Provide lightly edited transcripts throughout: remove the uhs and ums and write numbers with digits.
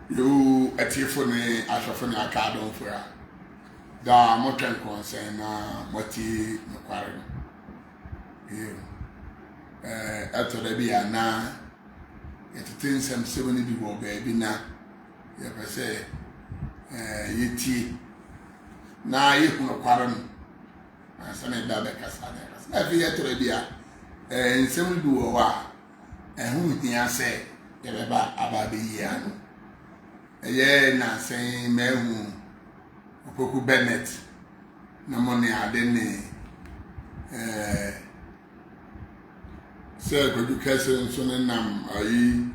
You a Tiffany, I shall find a card on for her. Da mountain concern, Moti Macquarie. You, after the be a na, it things some 70 people, baby, now. You ever say, ye tea. Now you can acquire and send it back as I never yet to the beer. And some do a while. And who did I say, about the year? Na saying, Mehu, Poku Bennett, no money I didn't say, could you catch him soon and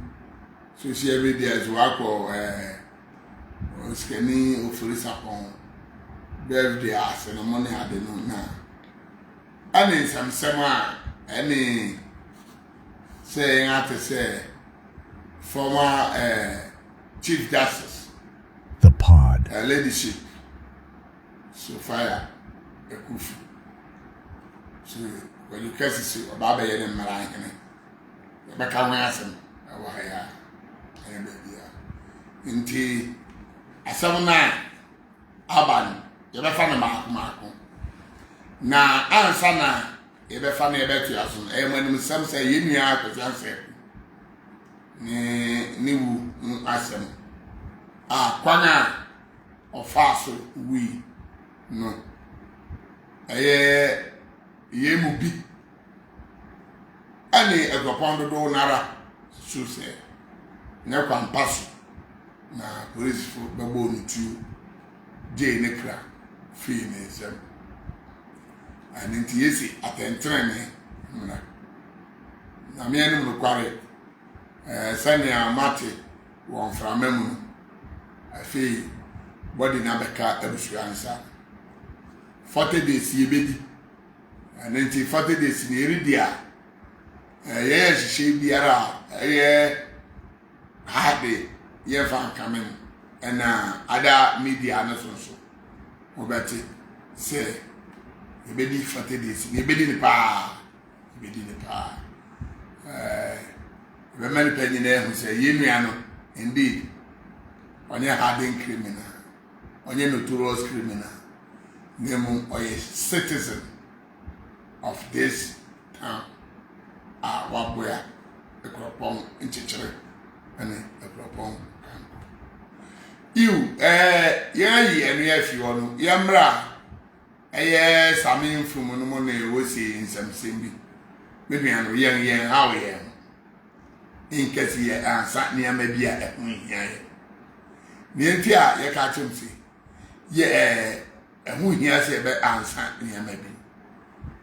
so she every day as work or scanning or police upon birthday ass and the money I didn't know now. I need some summer, any saying, I have to say, former Chief Justice, the pod, Ladyship, Sophia, a Kufu. So, when you catch it, about the end of my life, but I can't ask him. I am in tea. I saw now, Aban, you ever found a Marco. Now, answer now, you ever found a better as soon. And when some say, you knew I could answer. New asem kwana ofaso we no ye mu bi ani Akropong do nara so say na kwampaso na police fo babo ni tu je ne kra fi ne sem ani nti yesi atentre ne na me anu no kware Sanya Mati won from Memu. I feel body Nabeka Ebusuansa 40 days ye and then 40 days in Iridia. Yes, she be a hardly ye found coming and other media and so. Obeti say, you be 40 days, you be in the power, you be in the power. The many penny there who say, Yemiano, indeed, on your hardened criminal, on your notorious criminal, name or a citizen of this town, Wabwea, Akropong, in Chichere, and Akropong. You, if you want, Yamra, yes, I mean, from money was in some simbi. Maybe I'm young, how I am. In case ye answer near maybe a here. Near Tia, ye catch him see. Ye a who here say about answer near maybe.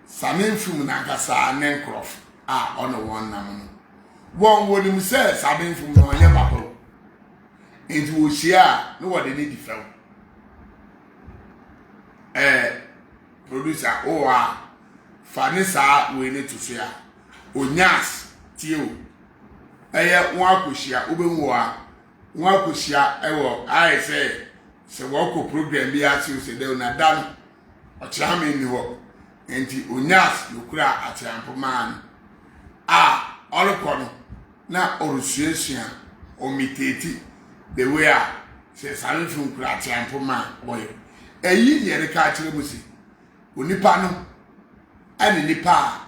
Samin from Nakasa and Nencroft on the one number. One would himself, Samin from the one year into share, no what they need to fell. Producer, Fanisa, we need to share. Onyas, Tio. Wakushia, Ubewa, Wakushia, I say, so walk program be as you say, they will not done or charming the work. And the Unyas, you cry at Yampo man. All upon now, Orussia, or Miteti, the way says, I don't from Crat Yampo man, boy. A year, the catcher music. Unipano, and Nipa,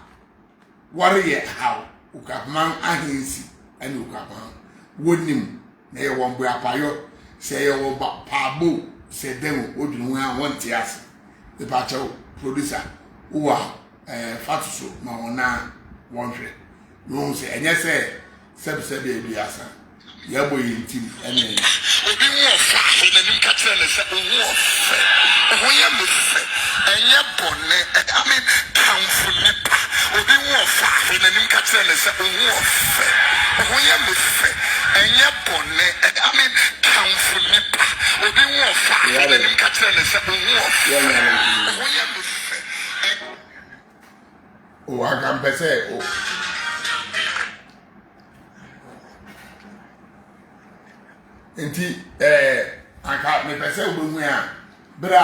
warrior how, Ukapman, Ahinsi. And Ukapman, wouldn't nay one boy apayo, say your pabo, say them would know one tears. The pacho producer, who are Fatuso, Maona, one trade. No say, and yes, say, Sebsebi Biasa, Yabo in team, and then. We were fast in the new catcher and said, we are and your bonnet, I mean, count for Nipa. We were fast in the new catcher and said, we are and your bonnet, I mean, count for Nipa. We were fast in the new catcher and said, oh, I can say, Inti anka me pese obohu a bra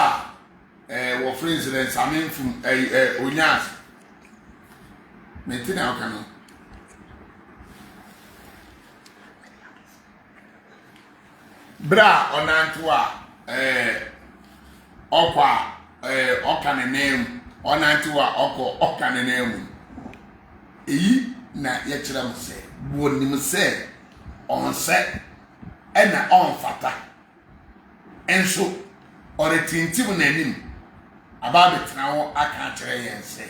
wo friends and samin from Onyas metina okano bra onantua okwa okane name onantua okane name eyi na ye kire mo se wonim se on se ena on fata enso oretintim nanim aba betena wo aka kire yen se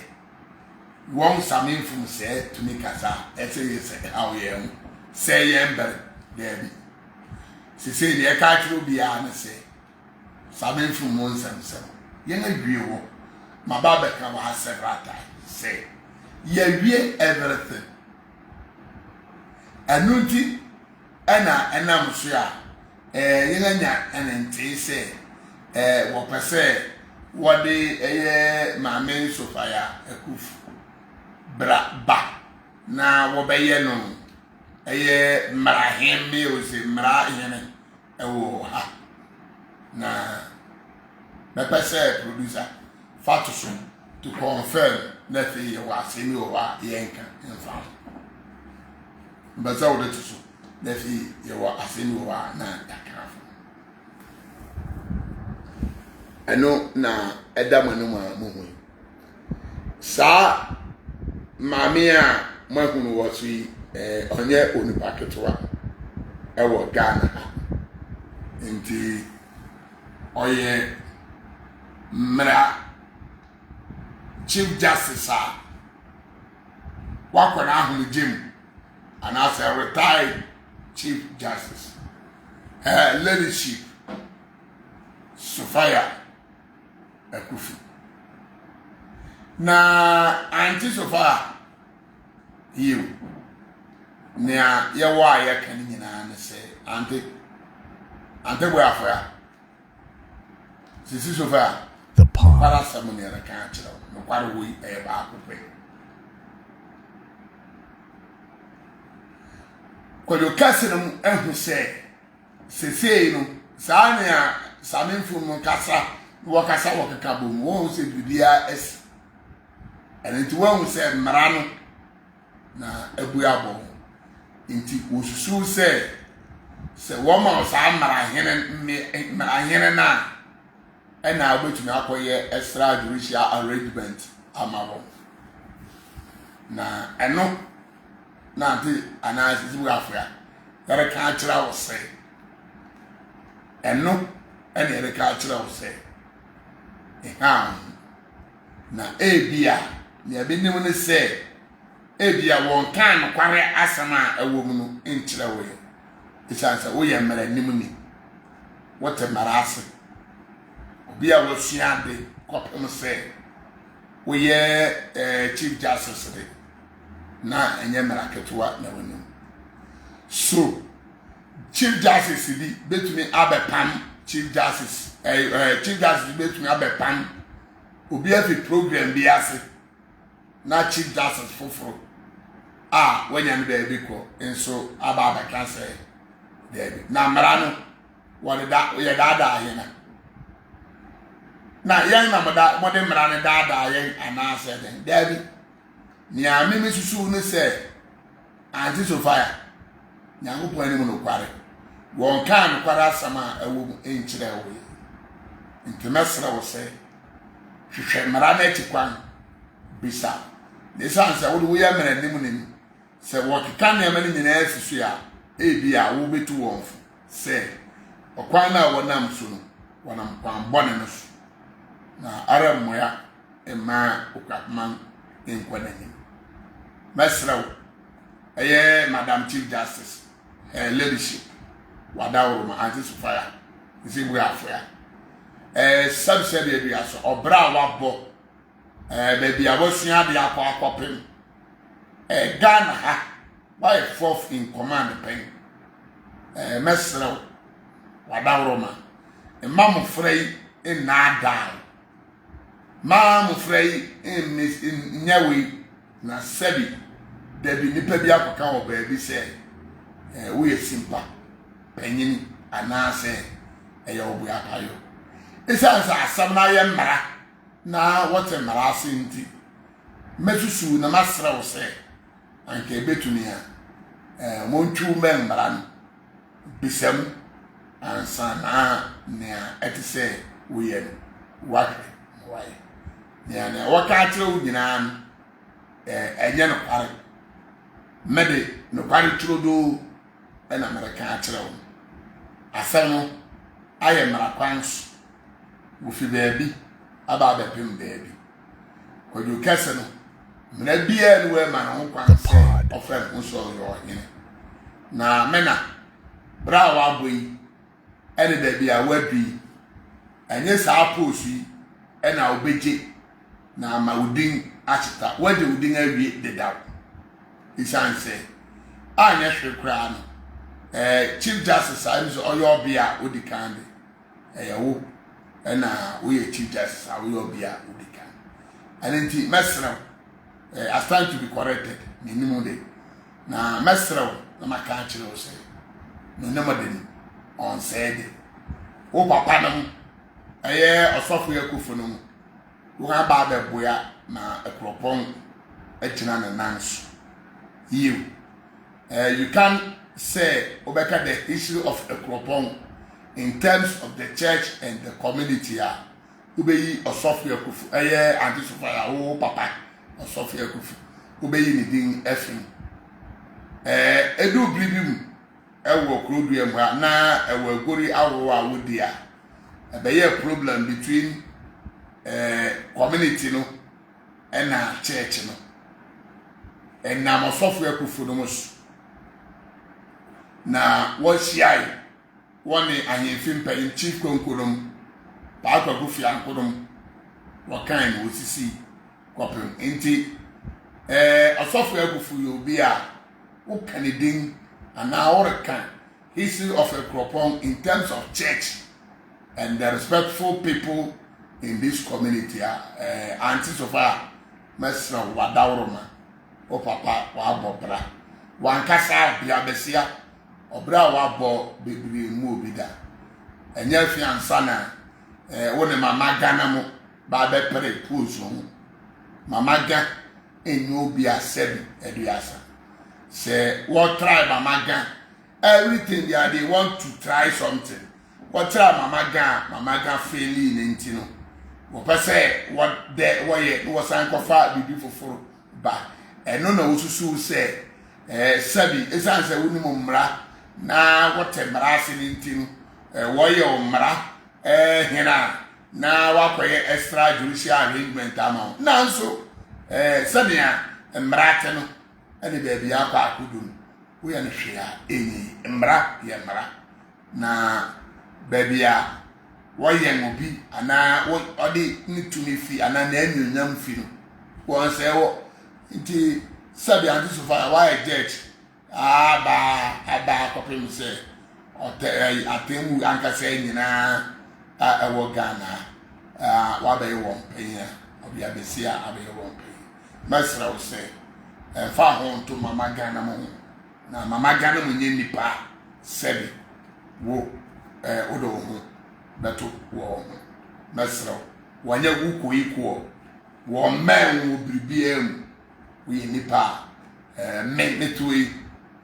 won samin fum se to me kasa ese yese how ye say yember there se say ne ka kire bia na se samin fum mon samsam yen awie wo ma ba beka wa several times say ye wie everything anuti ana enam so a yen anya enente se wo pese wo de maame Sofia akufu bra ba na wo beye no marahem me o se marahene ewo ha na me pese producer fatuso to confirm that he was in your yanka in fact but so that so that he was in your na yakaf eno na edam no mu sa mami a mahunu wo so onye onipa ketewa ewo Ghana nti oye mra Chief Justice wakwana ahunu jim and as a retired Chief Justice her leadership Sofia Akufu na anti Sofia you nia ye wa ye kan nyina ne se anti we afia sisi Sofia the pod para samuni ara kan kira no kware wo e ba akopɛ kodo kasinum ehu se sesei no saa ne a saminfu no kasa wo kasa wo kaka bom wo se bibia es enti wo se mmara no na abu abo nti wosusu se wo ma sa mmara hene na ena abetumi akoye extrajudicial arrangement amawo na eno na ante anasi bu afia yare ka kira wo se eno ene yare ka kira wo se na ebia ne abenim ne se ebia won kan kware asama awo mu no nkira wo ye isansa wo ye mara nim ni wote marase bia wo siade kopem se wo ye Chief Justice de na enye maraketua na wonim so Chief Justice di betumi abepam Chief Justice Chief Justice betumi abepam obi afi program bi ase na Chief Justice foforo wanya no da bi ko enso aba abeka se de na mara no wo da ye da ahena na yan na mode mra ne da yan anase den dabi ni amemi susu ne se anti Sofia nyangopo ani mu no kware won kan kware asama awu enkyere wo intimesra wo se hwehwe mra na tikwan bisa ne sansa wo ya mra nim nim se wo keka na ma ni nyina asisu ya ebia wo betu won se okwan na wonam so no wonam kwan bone no na ara moya ema okapman enkwanani mesraw Madam Chief Justice her leadership wadawo ma anti Sofia isibu afia subsidy area so obra wabo baby abosia de akopem Ghana ha by fourth in command pen mesraw wadawo ma emam frey na down ma frey in nyawe na sabi debi nipa bi akoka wo ba bi se we simpa panyin anase obu akayo isa asam na ye mara na wote mara asenti mesusu na masra wo se anke betumi a montwu membara no bisam and ansana nea etise woye wahwe waye nea na waka akyere wo nyina no enye no kware mede no kware turodo na America akyere wo asem no aye marakwans wo fi baabi aba abepem baabi kodu kese no mena bia no we ma no kwan se ofren nso yo hene na mena bra wa boyi ene da bia wabi enye saa posi ena obeje na ma udin achita wade udin awie dedaw isanse anya hwekra no Chief Justice Aimso Oyobia Udikande eyawo ena we Chief Justice Oyobia Udikande anenti mesra I stand to be corrected minimum na mesra na maka akire o se no namadeni on said o papa nam osofo yakufo no wo ha ba da boya na Akropong etina na nanso you can say obeka the issue of Akropong in terms of the church and the community ubeyi osofo yakufo anti sofia wo papa osofo yakufo ubeyi ni din efin edu bribim ewo krodu em ha na ewo gori awo awodia ebeye problem between community no and church no and na osofo yakufo no mos na wosiai woni ahemfin payin chief konkonom pa akwagufi ankodom wakan no osisi kopem enti osofo yakufo yo bi a wo kanidin and now history of Akropong in terms of church and the respectful people in this community anti sofa mesra wadawroma o papa wa bobra wankasa bia besia obra wa bo bebiri mu obida enya fiansa na woni mama gana mo ba be pere puzo mama ga enyo bia sebi eduasa say what try mama gan everything they want to try something what try mama gan failing intino wo pese what there why was ankofa bibi foforo ba eno na osusu say sabi esanse woni mo mra na wotemra ase intino wo ye omra hina na wakoye extra judicial arrangement ama na so sabia mrate no ene baby akwa akudum wo ya ne hwea enyi mra ye mra na baby a wo ye ngobi ana wo odi nitumi fi ana na anyunyam fi no won se wo nti sabi anti so fa wa jet aba kopem se atemu anka se nyina ewo Ghana wa be won penya obi abesia abe won penya masra wo se fa hon to mama Ghana mo na mama Ghana mo nye nipa sebi wo odo ho beto wo masra wanya wuko iko wo men wo bribiem we nipa men netui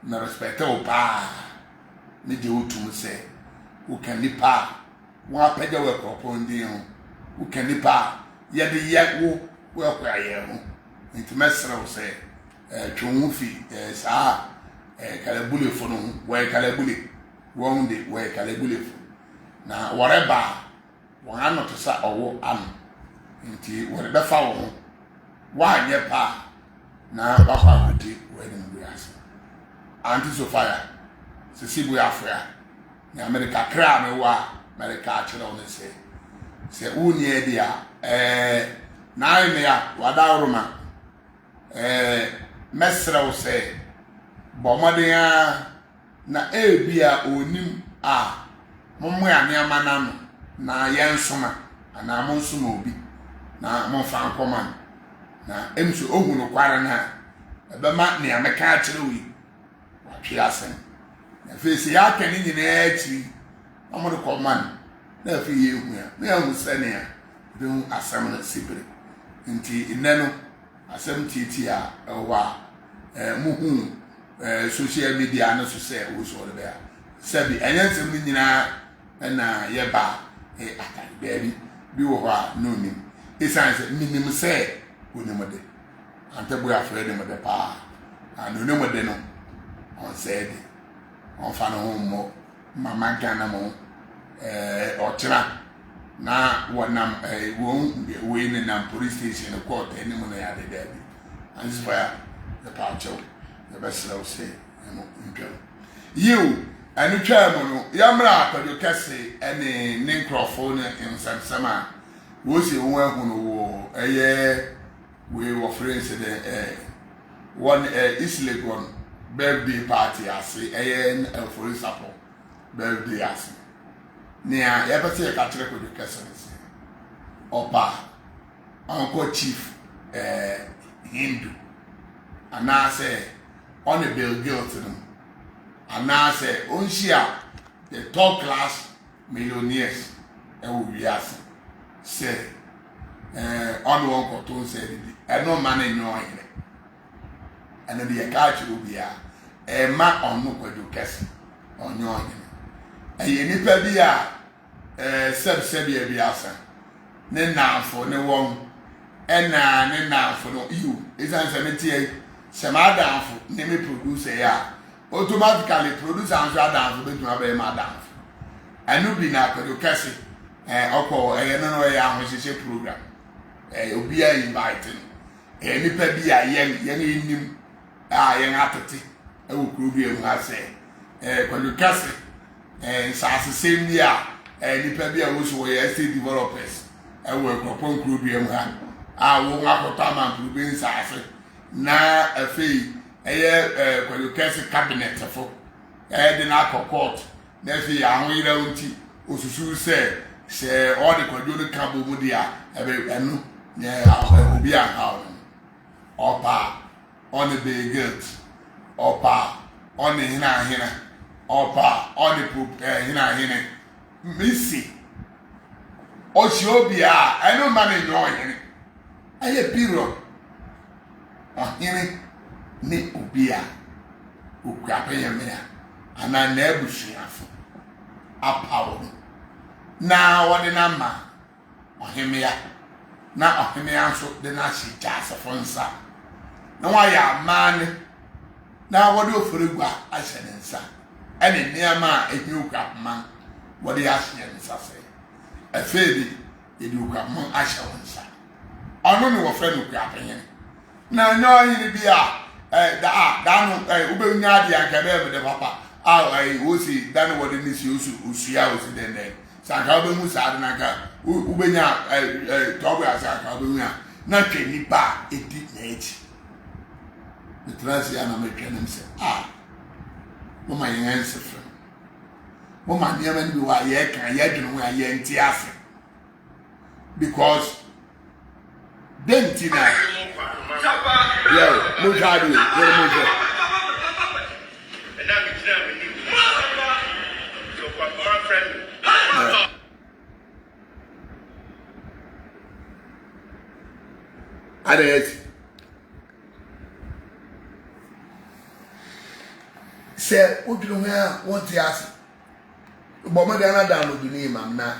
na respect o pa ni de otum se wo kan nipa wo apega we Akropong din ho wo kan nipa ye de ye wo kwa ye ho nti masra wo se twon fi saa kalabule fo no we kalabule won de we kalabule fo na whatever won anoto sa owo am nti wore be fa wo wa nye pa na ba kwa ati we ni mbiasa anti sofia se sibu afia ni America kra me wa America chira on se uni e dia na me ya wadawroma mesra wo se bomoden na ebia onim momo ya ne amana na yensoma ana monsoma obi na monfa nkoma na emso ohunu kware na ebema ne ameka akire wi watwe asen na fesi ya kani nyina achi amodo koman na fi yehu ya na hu sene ya de asem na sibre nti ineno asem titi a wa muhu social media na so se wo so le be sabi anyasem ni nyina na yeba atari baby bi wo ha no nim esan se minim se onimode antabu afre de mode pa and onimode no on said on fa no mo mama gana mo otra na wonam won we ne na police station court eni mo na ya de baby and this why the pacho the best I say no intro you anu twa mo no yamra akado kase ene ne nkrofo ne nsamsama wo se won ahu no wo we were friends the one Islegon birthday party ase for example birthday ase nia ya pese ka kire ko kase opa uncle chief Hindu ana say on a bill guilt no ana say onshia the top class millionaires will be asking say on one cartoon said no man in your hand and then the catch will be a man on no quadu case on your hand and you need to be a sub-sebia biasa then now for no one and now for no you it's an cemetery some other for name produce automatically produce and down for to have a madam and no be now quadu case oko no ya ahosese program obi a inviting nipa bi a yen nim a yen atete wo kuro bi em ha se kwadu kase nsase sem ni a nipa bi a wo so we estate developers wo Akropong kuro bi em ha a wo akota man kuro bi nsase na afei kwadu kase cabinet fo de na court na afei ahoyira unti osusu se all the kwadu kabo mu dia enu obi a ha opa on the big guilt opa on the hina opa on the poop hina missy obi a eno man enjoy hina aye period hina ni obi a okuape me ana na ebusuafo apawo na wode na ma ohemia na ohemia so de na shi jasa fonsa na wa ya man na wode oforegua ahyenensa ene niama ehiuka man wode ahyenensa se afedi eduka man ahyenensa ono ne wo fe no kwa penye na no yin bi a da no ubenya dia nkabe de papa wo si dan wode ni si usua wo si den sanka obe mu sa na ka ubenya tobo asaka obe na twani ba edi na echi mitrasi ana metwanem se mo ma yen ansefra mo ma niam ni bi wa ye kan ye dwene wa ye nti ase because dentina yo mo jadu yo mo je na mitra me ni so kwa my friend Adet se odwunu ha won ti ase bo mo da na download ni mam na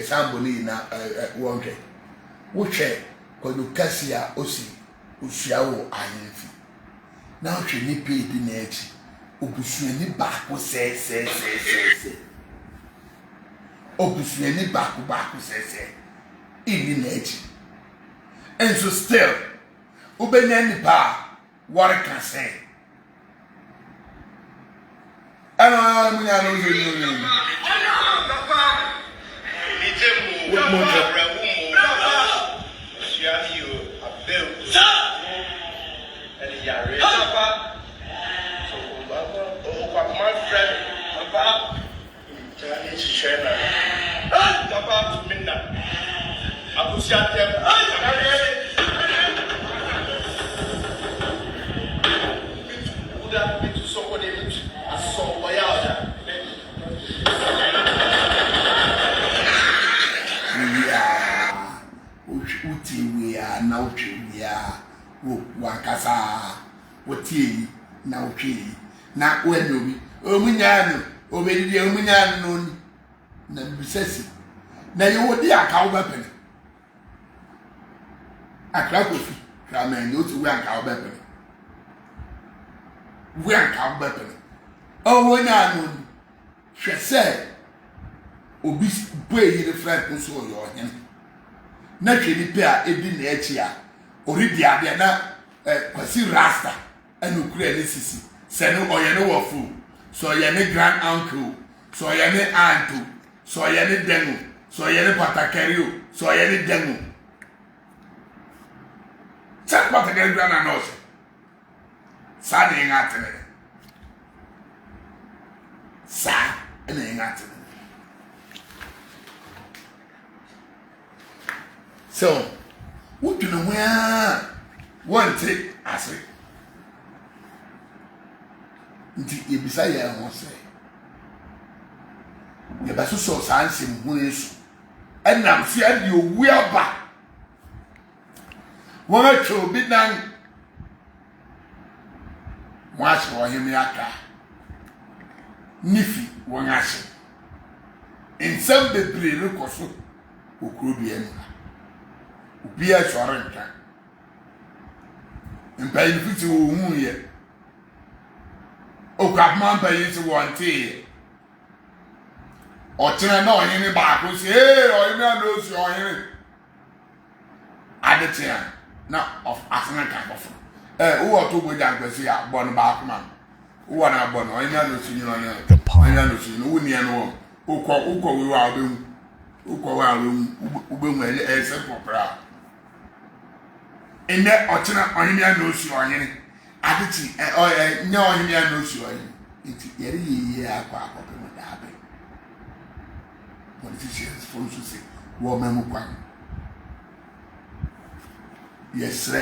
sambo ni na won hwe wo hwe kodu kasia osi usua wo ayenfi na hwe ni page na echi obusua ni baako se obusua ni baako se ini na echi and so still ubenya nipa what can say ana munya no zo na utwia wo wakasa wotie na utwi na wenobi omunya no obedi omunya no na mbisesi na ye wo di aka wo bepene akra kofi kramen yo ti we aka wo bepene we aka wo bepene o wo na no hwese obi boy yi the friend nso yo hen na twedi pe a ebi na echi a oridi ade na kwasi rasta enu kura ne sisi se no oye ne wofu so oye ne grand uncle so oye ne aunt so oye ne denu so oye ne patakario so oye ne denu chat patakario na no se sa ne ngatene sa ne ngatene so what do you know where one take as it nti ebisa ya ho se ye ba so sanse mu yesu enam fi ade owu aba wona cho bi nan mwache wo hemi aka nifi won ase ensem bebre ne koso okuro bi enu obi a sware nka mpayi fiti wo hu ye okapman mpayi ti wonte ọtịrị na ọhịrị baako si ọhịrị a n'osi ọhịrị adịtị na asịrị ka akpọfọ ụwa ọtọ ugbo ji akwesị ya agbọ na baako ma ụwa na agbọ na ọhịrị a n'osi nyere ọhịrị a n'osi nyere ụwa niya n'ụwa ụkọ wewe a ọbịa ụkọ wewe a ụgbọ ese pọpụra ene ọtịrị ọhịrị a n'osi ọhịrị adịtị nye ọhịrị a n'osi ọhịrị nti yɛre yie akɔ akɔpɛ mu daabe politicians fo nso se wɔn mɛmu kwan yɛsrɛ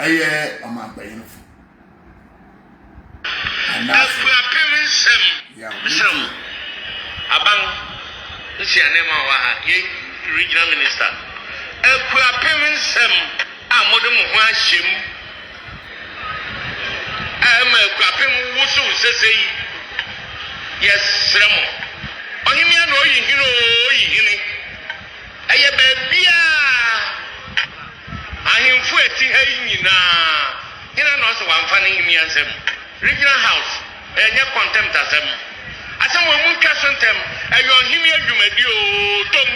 ɛyɛ ɔmanpanyinfo akuapem nsɛm nsɛm aban nsia nneɛma wɔ ha yɛ regional minister akuapem nsɛm a mode mo ho ahyɛ mu ama akuapem wusu sesei yɛsrɛ mo ɔhemia na oyi hene ɛyɛ baabia ahemfo ati ha yi nyinaa hena na ɔsɛ wamfa ne hemia nsɛm regional house ɛnyɛ contempt asɛm asɛm wɔ mu nka so ntɛm ɛyɛ ɔhemia dwumadi tom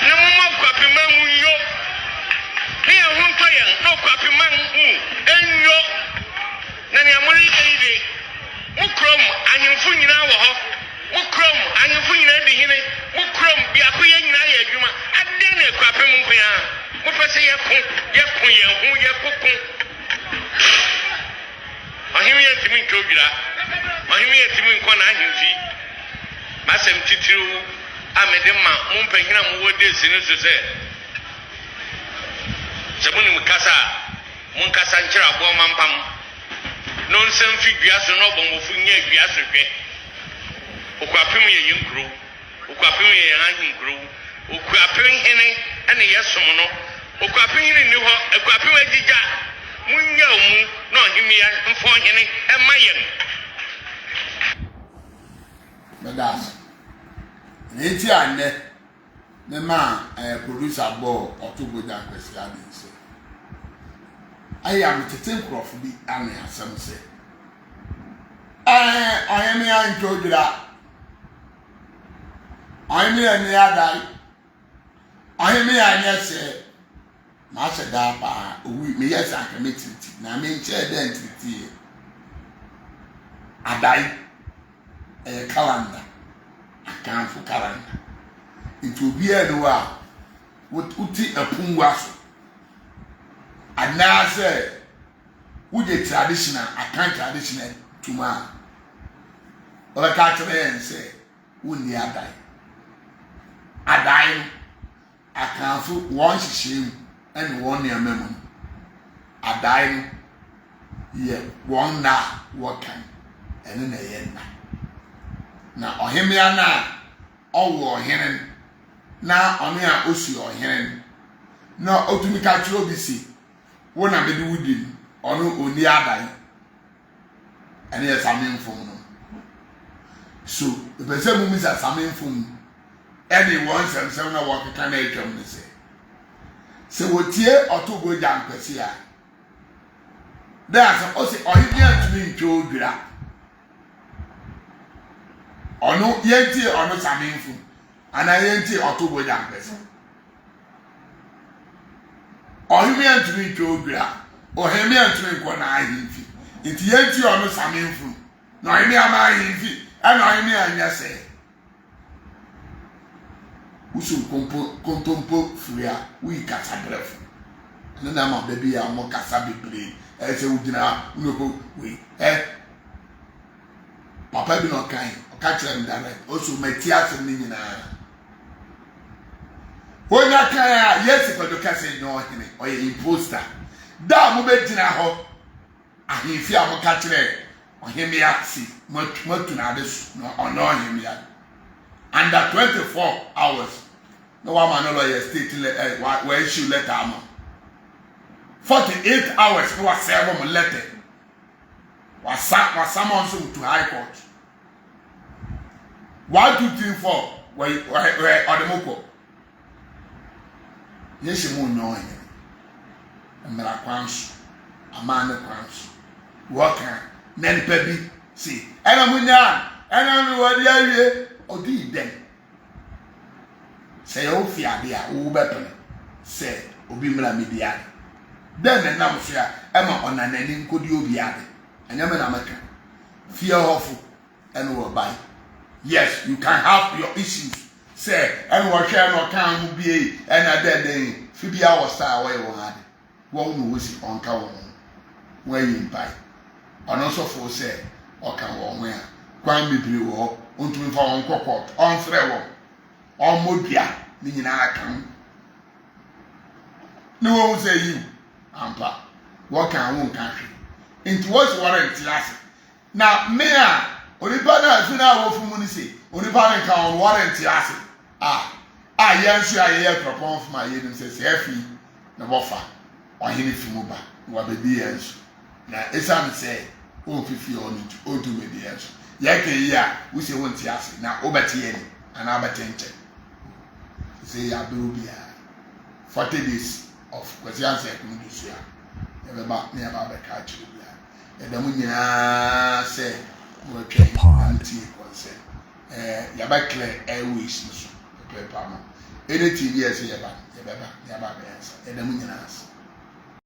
na momma akuapema mu yo ne yɛ ho ntɔ yɛn na akuapema mu ɛnyo na ne amore yɛyide mo kurom ahemfo nyinaa wɔ hɔ mo kurom ahemfo nyinaa di hene mo kurom biako yɛ nyinaa yɛ adwuma adɛn na akuapem nko a mopɛ sɛ yɛko yɛn ho yɛkoko ɔheme yɛ ntimi ntɔ dwira ɔheme yɛ ntimi nkɔ n'ahemfi masɛm titiriw a mede ma mo mpanyina mo wɔ desi no so sɛ monim kasa a monkasa nkyerɛ aboɔ mampam no nsɛm fi dua so na ɔbɔmmɔfo nyɛ dua so hwɛ okuapem yɛ yɛn kuro okuapem yɛ yɛn ahenkuro okuapem hene ɛne yɛsom no okuapem hene ni hɔ okuapem agyigya munya mu na ɔhemia mfa ɔhene ɛma yɛn medas neti anɛ ne ma producer bɔ ɔtogboda kwesi adense ayam tete nkrɔfo bi ane asɛm sɛ ɔhemia ntodira ɔhemia ni adai ɔhemia nyɛ sɛ ma hyɛ daa paa owi me yɛ sɛ akame titi na me nkyɛ dɛ ntiti adai ɛyɛ calendar akanfo calendar nti obiara no a wuti apungwa so anaasɛ wugye traditional akan traditional tuma ɔbɛka kyerɛ yɛn sɛ wonni adai no akanfo wɔn hyehyɛ mu ɛne wɔn nneɛma mu adai no yɛ wɔn na wɔkan ɛne na ɛyɛ nna na ɔhemia na ɔwɔ ɔhene na ɔne a osi ɔhene na otumi ka kyerɛ obi si wo na mede wudi ɔno oni adai ɛne yɛ same mfom no So the person who is coming from anyone some na work can make them say. So what here or to go down Persia. There's also to me to gra. Or no yenti or no coming from. And I yenti or to go down Persia. Or you mean to me to gra. Or he mean to me go na himfi. It yenti or no coming from. No I mean am himfi. And I mean I say. Usu kontompo furia we kasa bref na na ma baby ya mo kasa bebre e se udina unoko we papa bi no kan o ka kire m direct osu matia se ni nyina wonya kan ya yes ko do kasa nyo hene o ye imposter da mo be gina ho ahimfi a mo ka kire o hemi ya si matu na adesu no ono hemi ya under 24 hours. No one man lawyer state where issue letter. 48 hours no was serve letter. Was summoned to High Court. 1, 2, 3, 4 where Odemoko. Yes, you won't know him. And Melaquans, a man of crowns. Worker, Nelly Pebby, see. And I'm what the idea. O di den say o fi ade a wo bepene say obi mra media den na mo so ya e ma onanani nkodi obi ade anya me na maka fear hofu and wo buy. Yes, you can have your issues say and wo hwe no kan ho bie and den fi bia wo star wo ye wo ade wo no wo si onka wo wo yin buy ono so for say o kan wo ho ya kwan bibiri wo ontumi fa won kokot on frɛ won on modua ni nyina kan ni won say you ampa what can won kan hwe into what warrant last na me a onipa na afi na wo fu mu ni say onipa ne kan warrant last yɛn so ayɛ Akropong from ayɛ nim say afi na bofa on hini fi mu ba wa be di yɛn so na esam say o fifi on o do me di yɛn so yake ya we say won ti ase na obeti ye ni ana abetente say ya be obia 40 days of Chiefancy kundusia e be ba me ba be ka chi obia e da mu nyina say we twen anti concern ya ba clear airways no so pe pa ma anything yes ya ba be answer e da mu nyina